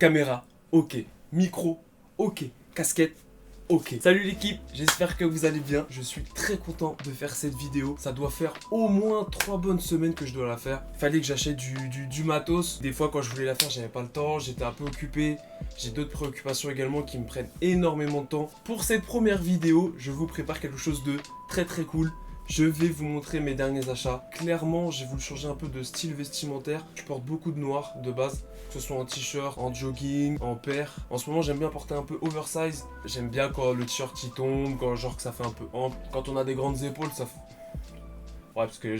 Caméra, ok. Micro, ok. Casquette, ok. Salut l'équipe, j'espère que vous allez bien. Je suis très content de faire cette vidéo. Ça doit faire au moins 3 bonnes semaines que je dois la faire. Fallait que j'achète du matos. Des fois quand je voulais la faire, j'avais pas le temps, j'étais un peu occupé. J'ai d'autres préoccupations également qui me prennent énormément de temps. Pour cette première vidéo, je vous prépare quelque chose de très cool. Je vais vous montrer mes derniers achats. Clairement, j'ai voulu changer un peu de style vestimentaire. Je porte beaucoup de noir de base, que ce soit en t-shirt, en jogging, en paire. En ce moment, j'aime bien porter un peu oversize. J'aime bien quand le t-shirt il tombe, quand genre que ça fait un peu ample. Quand on a des grandes épaules, ça fait... Ouais, parce que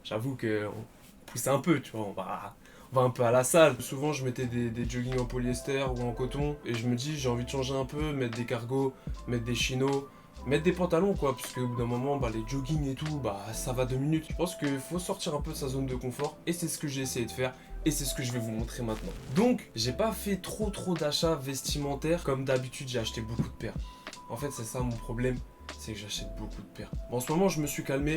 j'avoue que on pousse un peu, tu vois, on va un peu à la salle. Souvent, je mettais des joggings en polyester ou en coton. Et je me dis, j'ai envie de changer un peu, mettre des cargos, mettre des chinos. Mettre des pantalons quoi, puisque au bout d'un moment, les jogging et tout, ça va 2 minutes. Je pense qu'il faut sortir un peu de sa zone de confort et c'est ce que j'ai essayé de faire et c'est ce que je vais vous montrer maintenant. Donc, j'ai pas fait trop d'achats vestimentaires. Comme d'habitude, j'ai acheté beaucoup de paires. En fait, c'est ça mon problème, c'est que j'achète beaucoup de paires. Bon, en ce moment, je me suis calmé.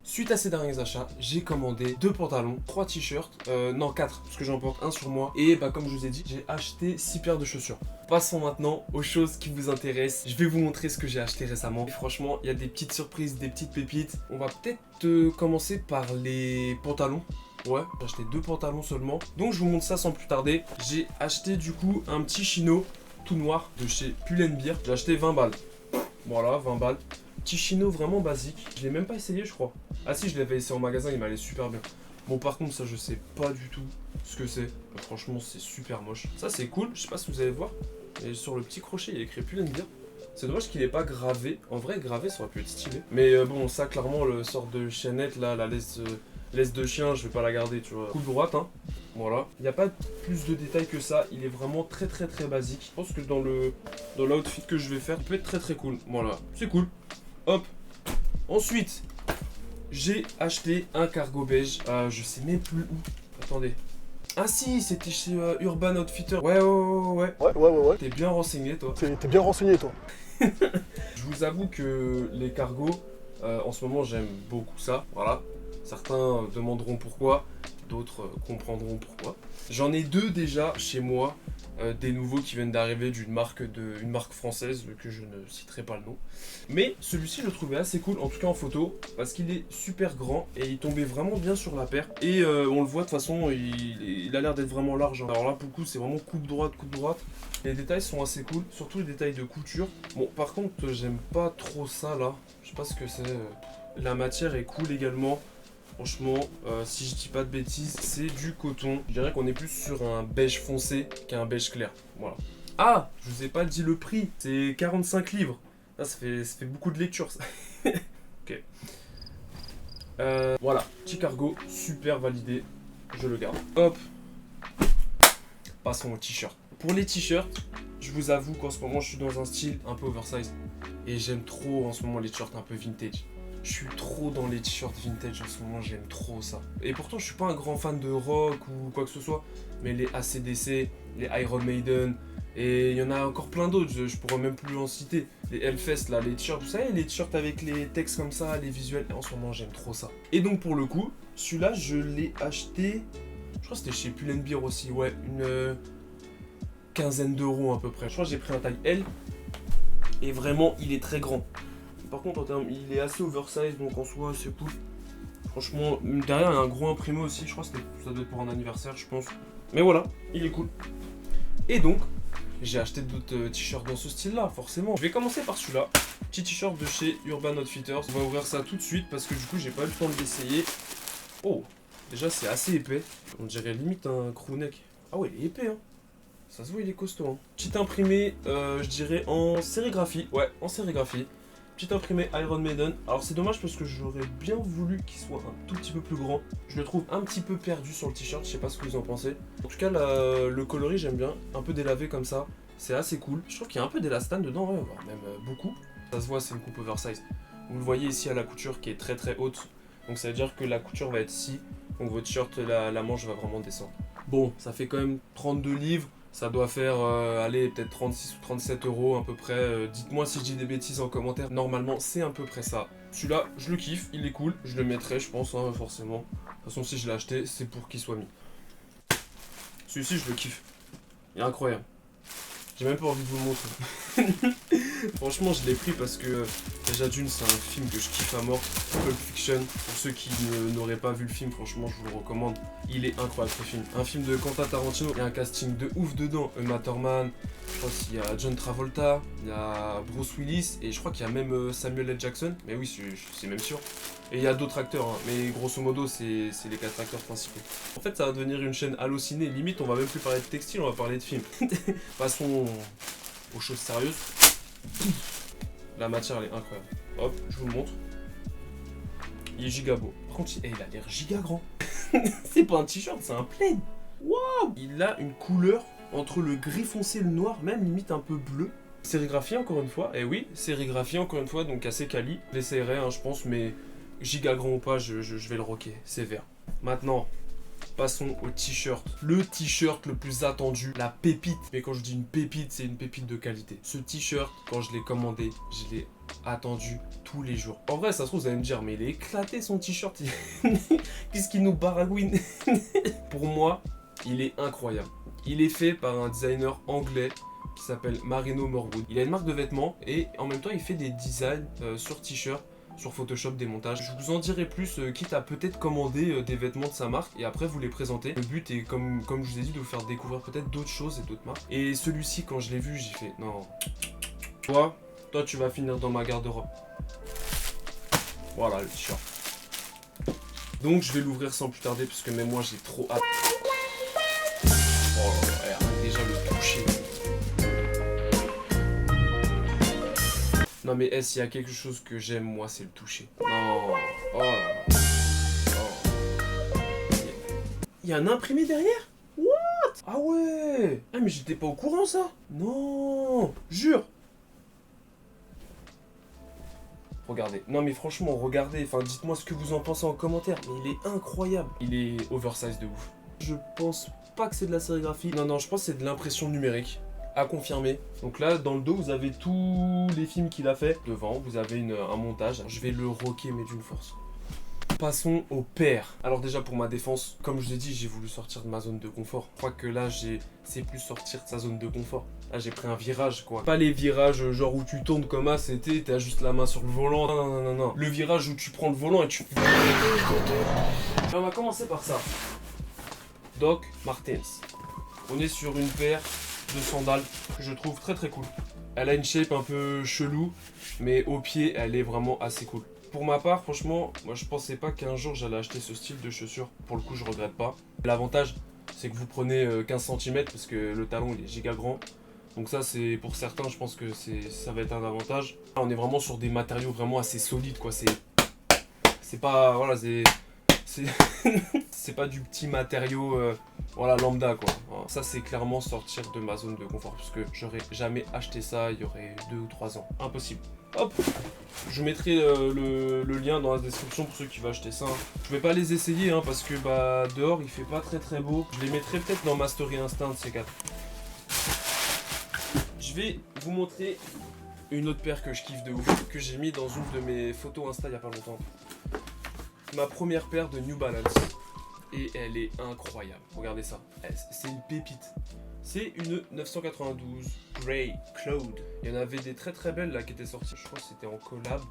Suite à ces derniers achats, j'ai commandé 2 pantalons, 3 t-shirts, non 4, parce que j'en porte un sur moi. Et comme je vous ai dit, j'ai acheté 6 paires de chaussures. Passons maintenant aux choses qui vous intéressent. Je vais vous montrer ce que j'ai acheté récemment. Et franchement, il y a des petites surprises, des petites pépites. On va peut-être commencer par les pantalons. Ouais, j'ai acheté 2 pantalons seulement. Donc je vous montre ça sans plus tarder. J'ai acheté du coup un petit chino tout noir de chez Pull&Bear. J'ai acheté 20 balles. Voilà, 20 balles. Petit chino vraiment basique. Je l'ai même pas essayé, je crois. Ah si, je l'avais essayé en magasin, il m'allait super bien. Bon, par contre, ça, je sais pas du tout ce que c'est. Franchement, c'est super moche. Ça, c'est cool. Je sais pas si vous allez voir. Et sur le petit crochet, il est écrit Pull&Bear. C'est dommage qu'il est pas gravé. En vrai, gravé, ça aurait pu être stylé. Mais bon, ça, clairement, le sort de chaînette, là, la laisse de chien, je vais pas la garder, tu vois. Coupe droite, hein. Voilà. Il n'y a pas plus de détails que ça. Il est vraiment très basique. Je pense que dans l'outfit que je vais faire, il peut être très cool. Voilà. C'est cool. Hop. Ensuite, j'ai acheté un cargo beige. Je sais même plus où. Attendez. Ah si, c'était chez Urban Outfitter. Ouais. Ouais. T'es bien renseigné, toi. T'es bien renseigné, toi. Je vous avoue que les cargos, en ce moment, j'aime beaucoup ça. Voilà. Certains demanderont pourquoi, d'autres comprendront pourquoi. J'en ai 2 déjà chez moi. Des nouveaux qui viennent d'arriver d'une marque française que je ne citerai pas le nom. Mais celui-ci je le trouvais assez cool, en tout cas en photo, parce qu'il est super grand et il tombait vraiment bien sur la paire. Et on le voit de toute façon, il a l'air d'être vraiment large. Alors là pour le coup c'est vraiment coupe droite. Les détails sont assez cool, surtout les détails de couture. Bon par contre j'aime pas trop ça là, je sais pas ce que c'est. La matière est cool également. Franchement, si je dis pas de bêtises, c'est du coton. Je dirais qu'on est plus sur un beige foncé qu'un beige clair. Voilà. Ah, je vous ai pas dit le prix. C'est 45 livres. Ah, ça fait beaucoup de lecture, ça. Ok. Voilà, petit cargo, super validé. Je le garde. Hop. Passons aux t-shirts. Pour les t-shirts, je vous avoue qu'en ce moment, je suis dans un style un peu oversize. Et j'aime trop en ce moment les t-shirts un peu vintage. Je suis trop dans les t-shirts vintage en ce moment, j'aime trop ça. Et pourtant, je suis pas un grand fan de rock ou quoi que ce soit, mais les AC/DC, les Iron Maiden, et il y en a encore plein d'autres, je pourrais même plus en citer. Les Hellfest, là, les t-shirts, vous savez, les t-shirts avec les textes comme ça, les visuels, en ce moment, j'aime trop ça. Et donc, pour le coup, celui-là, je l'ai acheté, je crois que c'était chez Pull&Bear aussi, ouais, une quinzaine d'euros à peu près. Je crois que j'ai pris un taille L, et vraiment, il est très grand. Par contre, en termes, il est assez oversize, donc en soi, c'est cool. Franchement, derrière, il y a un gros imprimé aussi. Je crois que ça doit être pour un anniversaire, je pense. Mais voilà, il est cool. Et donc, j'ai acheté d'autres t-shirts dans ce style-là, forcément. Je vais commencer par celui-là. Petit t-shirt de chez Urban Outfitters. On va ouvrir ça tout de suite parce que du coup, j'ai pas eu le temps de l'essayer. Oh, déjà, c'est assez épais. On dirait limite un crewneck. Ah ouais, il est épais, hein. Ça se voit, il est costaud, hein. Petit imprimé, je dirais en sérigraphie. Ouais, en sérigraphie. Petit imprimé Iron Maiden. Alors c'est dommage parce que j'aurais bien voulu qu'il soit un tout petit peu plus grand. Je le trouve un petit peu perdu sur le t-shirt, je sais pas ce que vous en pensez. En tout cas le coloris j'aime bien, un peu délavé comme ça, c'est assez cool. Je trouve qu'il y a un peu d'élastane dedans, ouais, voire même beaucoup. Ça se voit, c'est une coupe oversize. Vous le voyez ici à la couture qui est très haute. Donc ça veut dire que la couture va être ici. Donc votre t-shirt, la manche va vraiment descendre. Bon, ça fait quand même 32 livres. Ça doit faire, allez, peut-être 36 ou 37 euros à peu près. Dites-moi si je dis des bêtises en commentaire. Normalement, c'est à peu près ça. Celui-là, je le kiffe, il est cool. Je le mettrai, je pense, hein, forcément. De toute façon, si je l'ai acheté, c'est pour qu'il soit mis. Celui-ci, je le kiffe. Il est incroyable. J'ai même pas envie de vous le montrer. Franchement, je l'ai pris parce que déjà d'une, c'est un film que je kiffe à mort. Pulp Fiction. Pour ceux qui n'auraient pas vu le film, franchement, je vous le recommande. Il est incroyable ce film. Un film de Quentin Tarantino. Il y a un casting de ouf dedans. Uma Thurman. Je crois qu'il y a John Travolta. Il y a Bruce Willis. Et je crois qu'il y a même Samuel L. Jackson. Mais oui, c'est même sûr. Et il y a d'autres acteurs, hein. Mais grosso modo, c'est les 4 acteurs principaux. En fait, ça va devenir une chaîne hallucinée. Limite, on va même plus parler de textile, on va parler de films. Passons aux choses sérieuses. La matière, elle est incroyable. Hop, je vous le montre. Il est giga beau. Par contre, il a l'air giga grand. C'est pas un t-shirt, c'est un plaid. Waouh! Il a une couleur entre le gris foncé et le noir, même limite un peu bleu. Sérigraphié encore une fois. Et oui, sérigraphié encore une fois, donc assez quali. Je l'essayerai, hein, je pense, mais giga grand ou pas, je vais le rocker. C'est vert. Maintenant, passons au t-shirt. Le t-shirt le plus attendu, la pépite. Mais quand je dis une pépite, c'est une pépite de qualité. Ce t-shirt, quand je l'ai commandé, je l'ai attendu tous les jours. En vrai, ça se trouve, vous allez me dire, mais il est éclaté son t-shirt. Qu'est-ce qu'il nous baragouine? Pour moi, il est incroyable. Il est fait par un designer anglais qui s'appelle Marino Morwood. Il a une marque de vêtements et en même temps, il fait des designs sur t-shirt. Sur Photoshop, des montages. Je vous en dirai plus, quitte à peut-être commander des vêtements de sa marque et après vous les présenter. Le but est, comme je vous ai dit, de vous faire découvrir peut-être d'autres choses et d'autres marques. Et celui-ci, quand je l'ai vu, j'ai fait non. Toi, tu vas finir dans ma garde-robe. Voilà le t-shirt. Donc je vais l'ouvrir sans plus tarder parce que même moi j'ai trop hâte. Oh là là, déjà le toucher. Non mais s'il y a quelque chose que j'aime, moi, c'est le toucher. Non. Oh là là. Oh. Il y a un imprimé derrière? What? Ah ouais. Ah mais j'étais pas au courant ça. Non. Jure. Regardez. Non mais franchement, regardez. Enfin, dites-moi ce que vous en pensez en commentaire. Mais il est incroyable. Il est oversize de ouf. Je pense pas que c'est de la sérigraphie. Non, je pense que c'est de l'impression numérique. À confirmer. Donc là, dans le dos, vous avez tous les films qu'il a fait. Devant, vous avez un montage. Je vais le rocker, mais d'une force. Passons au père. Alors déjà, pour ma défense, comme je l'ai dit, j'ai voulu sortir de ma zone de confort. Je crois que là, c'est plus sortir de sa zone de confort. Là, j'ai pris un virage, quoi. Pas les virages genre où tu tournes comme ça, t'as juste la main sur le volant. Non. Le virage où tu prends le volant et tu... On va commencer par ça. Doc Martens. On est sur une paire de sandales que je trouve très très cool. Elle a une shape un peu chelou, mais au pied elle est vraiment assez cool. Pour ma part, franchement, moi je pensais pas qu'un jour j'allais acheter ce style de chaussures. Pour le coup, je regrette pas. L'avantage, c'est que vous prenez 15 cm parce que le talon il est giga grand. Donc ça, c'est pour certains, je pense que ça va être un avantage. Là, on est vraiment sur des matériaux vraiment assez solides, quoi. C'est pas, voilà, c'est pas du petit matériau voilà, lambda, quoi. Ça, c'est clairement sortir de ma zone de confort parce que j'aurais jamais acheté ça il y aurait 2 ou 3 ans. Impossible. Hop, je mettrai le lien dans la description pour ceux qui veulent acheter ça. Je vais pas les essayer parce que dehors il fait pas très très beau. Je les mettrai peut-être dans ma story Insta de ces 4. Je vais vous montrer une autre paire que je kiffe de ouf, que j'ai mis dans une de mes photos Insta il y a pas longtemps. Ma première paire de New Balance. Et elle est incroyable. Regardez ça. C'est une pépite. C'est une 992 Grey Cloud. Il y en avait des très très belles là qui étaient sorties. Je crois que c'était en collab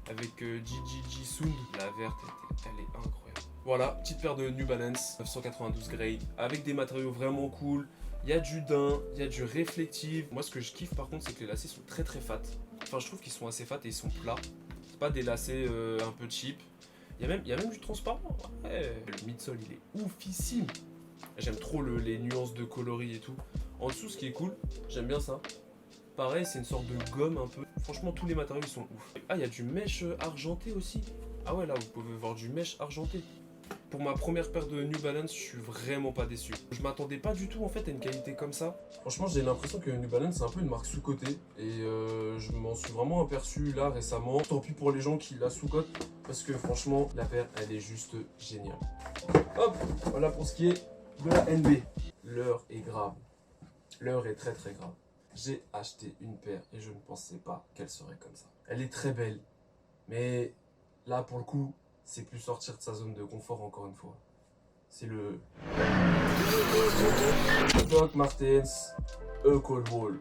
avec Gigi Sound. La verte, elle est incroyable. Voilà, petite paire de New Balance 992 Grey avec des matériaux vraiment cool. Il y a du daim, il y a du réflectif. Moi, ce que je kiffe par contre, c'est que les lacets sont très très fat. Enfin, je trouve qu'ils sont assez fat et ils sont plats. C'est pas des lacets un peu cheap. Il y a même du transparent. Ouais. Le midsole, il est oufissime. J'aime trop les nuances de coloris et tout. En dessous, ce qui est cool, j'aime bien ça. Pareil, c'est une sorte de gomme un peu. Franchement, tous les matériaux, ils sont ouf. Ah, il y a du mesh argenté aussi. Ah ouais, là, vous pouvez voir du mesh argenté. Pour ma première paire de New Balance, je suis vraiment pas déçu. Je m'attendais pas du tout en fait à une qualité comme ça. Franchement, j'ai l'impression que New Balance c'est un peu une marque sous-cotée et je m'en suis vraiment aperçu là récemment. Tant pis pour les gens qui la sous-cotent parce que franchement, la paire elle est juste géniale. Hop, voilà pour ce qui est de la NB. L'heure est grave. L'heure est très très grave. J'ai acheté une paire et je ne pensais pas qu'elle serait comme ça. Elle est très belle, mais là pour le coup, c'est plus sortir de sa zone de confort encore une fois. C'est le... Doc Martens Cold Wall.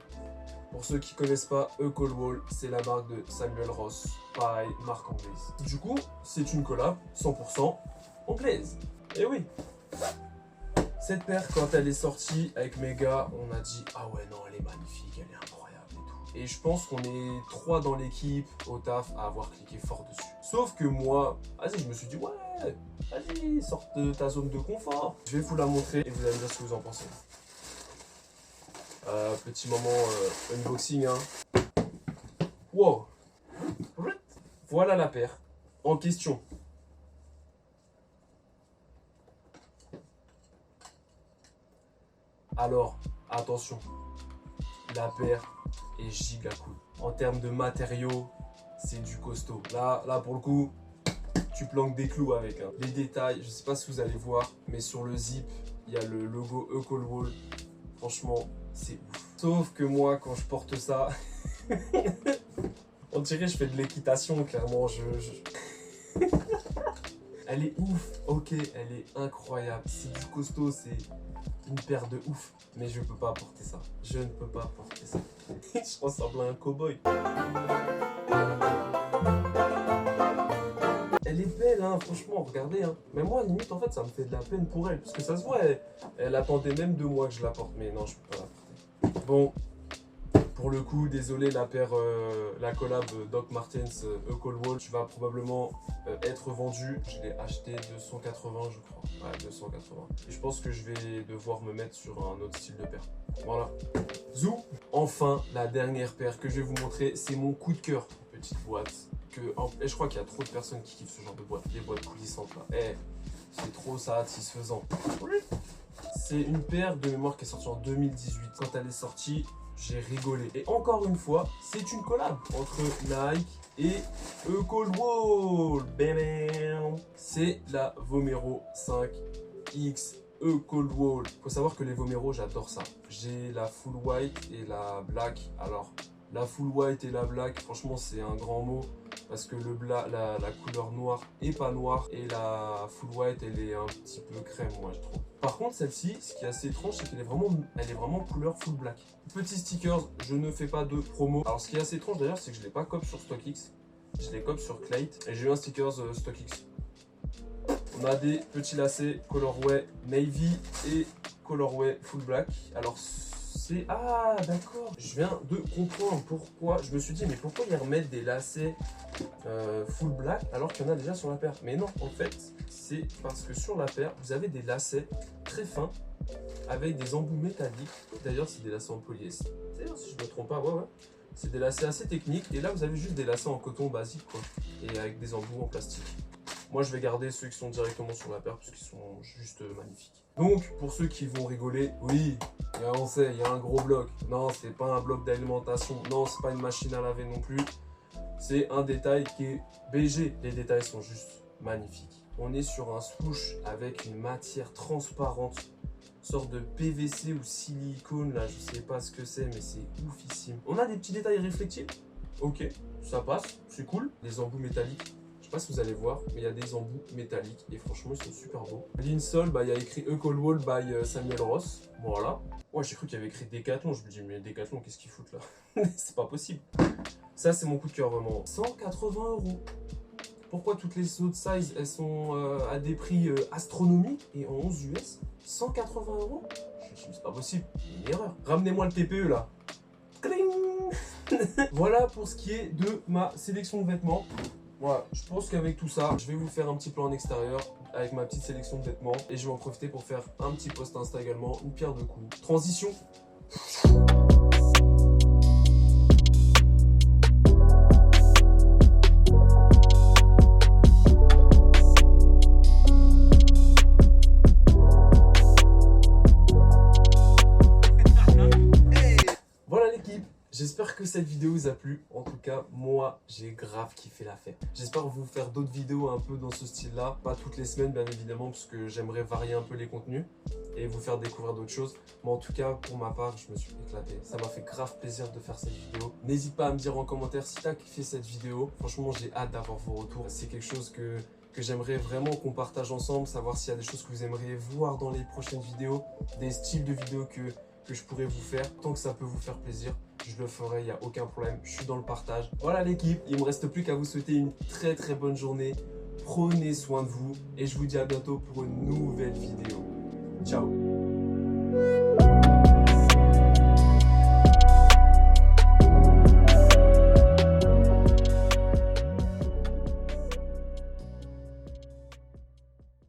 Pour ceux qui connaissent pas, Cold Wall, c'est la marque de Samuel Ross, pareil, marque anglaise. Du coup, c'est une collab 100% anglaise. Et oui. Cette paire, quand elle est sortie avec mes gars, on a dit ah ouais non, elle est magnifique, elle est incroyable et tout. Et je pense qu'on est 3 dans l'équipe au taf à avoir cliqué fort dessus. Sauf que moi, vas-y, je me suis dit ouais, vas-y, sors de ta zone de confort. Je vais vous la montrer et vous allez me dire ce que vous en pensez. Petit moment unboxing, hein. Wow. Voilà la paire en question. Alors, attention, la paire est giga cool. En termes de matériaux, c'est du costaud. Là pour le coup, tu planques des clous avec. Hein. Les détails, je sais pas si vous allez voir, mais sur le zip, il y a le logo Cold Wall. Franchement, c'est ouf. Sauf que moi, quand je porte ça, on dirait que je fais de l'équitation, clairement. Elle est ouf, ok, elle est incroyable. C'est du costaud, c'est une paire de ouf. Mais je peux pas porter ça. Je ne peux pas porter ça. Je ressemble à un cow-boy. Elle est belle, hein, franchement, regardez. Hein. Mais moi, limite, en fait, ça me fait de la peine pour elle. Parce que ça se voit, elle attendait même 2 mois que je la porte. Mais non, je peux pas la porter. Bon, pour le coup, désolé, la paire, la collab Doc Martens Cold Wall, tu vas probablement être vendue. Je l'ai acheté 280, je crois. Ouais, 280. Et je pense que je vais devoir me mettre sur un autre style de paire. Voilà. Zou. Enfin, la dernière paire que je vais vous montrer, c'est mon coup de cœur. Petite boîte. Et je crois qu'il y a trop de personnes qui kiffent ce genre de boîte. Les boîtes coulissantes là. C'est trop satisfaisant. C'est une paire de mémoire qui est sortie en 2018. Quand elle est sortie, j'ai rigolé. Et encore une fois, c'est une collab entre Nike et Cold Wall. Bam. C'est la Vomero 5X Cold Wall. Faut savoir que les Vomero, j'adore ça. J'ai la full white et la black. Alors, la full white et la black, franchement, c'est un grand mot. Parce que la couleur noire est pas noire. Et la full white, elle est un petit peu crème, moi, je trouve. Par contre, celle-ci, ce qui est assez étrange, c'est qu'elle est vraiment couleur full black. Petit stickers, je ne fais pas de promo. Alors, ce qui est assez étrange d'ailleurs, c'est que je ne l'ai pas cop sur StockX. Je l'ai cop sur Clayt. Et j'ai eu un stickers StockX. On a des petits lacets colorway navy et colorway full black. Alors, c'est... Ah, d'accord. Je viens de comprendre pourquoi. Je me suis dit, mais pourquoi ils remettent des lacets full black alors qu'il y en a déjà sur la paire? Mais non, en fait, c'est parce que sur la paire, vous avez des lacets très fins avec des embouts métalliques. D'ailleurs, c'est des lacets en polyester. D'ailleurs, si je ne me trompe pas, ouais. C'est des lacets assez techniques. Et là, vous avez juste des lacets en coton basique, quoi. Et avec des embouts en plastique. Moi, je vais garder ceux qui sont directement sur la paire parce qu'ils sont juste magnifiques. Donc, pour ceux qui vont rigoler, oui, on sait, il y a un gros bloc. Non, c'est pas un bloc d'alimentation. Non, c'est pas une machine à laver non plus. C'est un détail qui est BG. Les détails sont juste magnifiques. On est sur un swoosh avec une matière transparente, sorte de PVC ou silicone, là, je sais pas ce que c'est, mais c'est oufissime. On a des petits détails réflectifs. Ok, ça passe, c'est cool. Des embouts métalliques. Je sais pas si vous allez voir, mais il y a des embouts métalliques et franchement ils sont super beaux. L'insole, il y a écrit Cold Wall by Samuel Ross. Voilà. Ouais, j'ai cru qu'il y avait écrit Decathlon. Je me dis, mais Decathlon, qu'est-ce qu'ils foutent là? C'est pas possible. Ça, c'est mon coup de cœur vraiment. 180 €. Pourquoi toutes les autres sizes elles sont à des prix astronomiques et en 11 US 180 €? Je me suis dit, c'est pas possible, une erreur. Ramenez-moi le TPE là. Voilà pour ce qui est de ma sélection de vêtements. Voilà, je pense qu'avec tout ça, je vais vous faire un petit plan en extérieur avec ma petite sélection de vêtements et je vais en profiter pour faire un petit post Insta également, une pierre de coups. Transition. J'espère que cette vidéo vous a plu. En tout cas, moi, j'ai grave kiffé la faire. J'espère vous faire d'autres vidéos un peu dans ce style-là. Pas toutes les semaines, bien évidemment, parce que j'aimerais varier un peu les contenus et vous faire découvrir d'autres choses. Mais en tout cas, pour ma part, je me suis éclaté. Ça m'a fait grave plaisir de faire cette vidéo. N'hésite pas à me dire en commentaire si tu as kiffé cette vidéo. Franchement, j'ai hâte d'avoir vos retours. C'est quelque chose que j'aimerais vraiment qu'on partage ensemble, savoir s'il y a des choses que vous aimeriez voir dans les prochaines vidéos, des styles de vidéos que je pourrais vous faire. Tant que ça peut vous faire plaisir, je le ferai, il n'y a aucun problème, je suis dans le partage. Voilà l'équipe, il me reste plus qu'à vous souhaiter une très très bonne journée. Prenez soin de vous et je vous dis à bientôt pour une nouvelle vidéo. Ciao.